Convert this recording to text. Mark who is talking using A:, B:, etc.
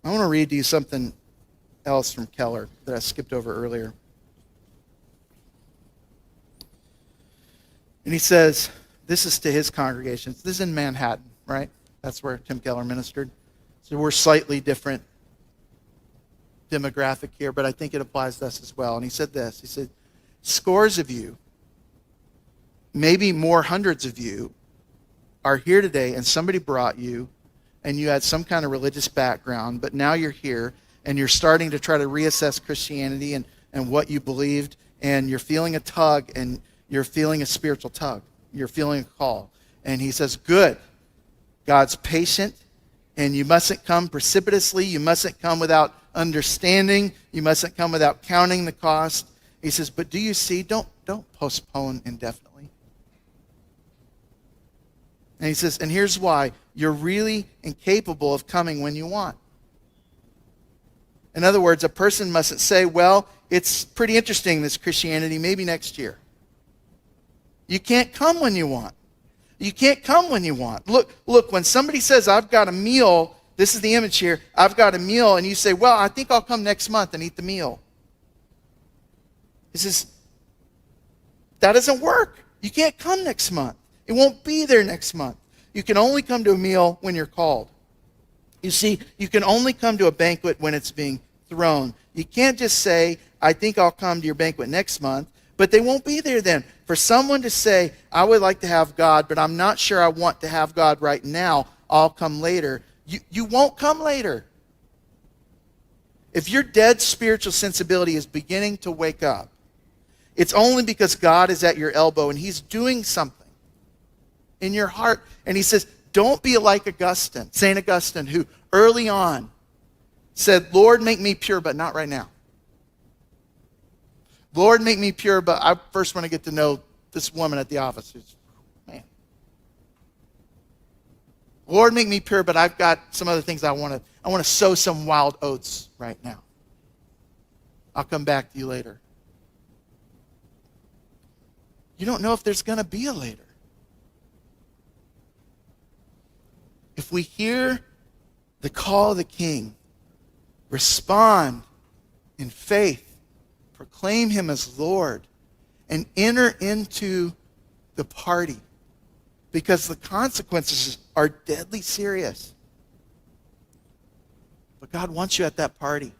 A: I want to read to you something else from Keller that I skipped over earlier. And he says, this is to his congregation. This is in Manhattan, right? That's where Tim Keller ministered. So we're slightly different demographic here, but I think it applies to us as well. And he said this. He said, scores of you, maybe more hundreds of you, are here today and somebody brought you and you had some kind of religious background, but now you're here and you're starting to try to reassess Christianity and what you believed, and you're feeling a tug, and you're feeling a spiritual tug. You're feeling a call. And he says, good. God's patient, and you mustn't come precipitously. You mustn't come without understanding. You mustn't come without counting the cost. He says, but do you see, don't postpone indefinitely. And he says, and here's why. You're really incapable of coming when you want. In other words, a person mustn't say, well, it's pretty interesting, this Christianity, maybe next year. You can't come when you want. You can't come when you want. Look, when somebody says, I've got a meal, this is the image here, I've got a meal, and you say, well, I think I'll come next month and eat the meal. He says, that doesn't work. You can't come next month. It won't be there next month. You can only come to a meal when you're called. You see, you can only come to a banquet when it's being thrown. You can't just say, I think I'll come to your banquet next month, but they won't be there then. For someone to say, I would like to have God, but I'm not sure I want to have God right now, I'll come later. You won't come later. If your dead spiritual sensibility is beginning to wake up, it's only because God is at your elbow and he's doing something in your heart. And he says, don't be like Augustine, St. Augustine, who early on said, Lord, make me pure, but not right now. Lord, make me pure, but I first want to get to know this woman at the office. Man. Lord, make me pure, but I've got some other things I want to sow some wild oats right now. I'll come back to you later. You don't know if there's going to be a later. If we hear the call of the King, respond in faith, proclaim him as Lord, and enter into the party, because the consequences are deadly serious. But God wants you at that party.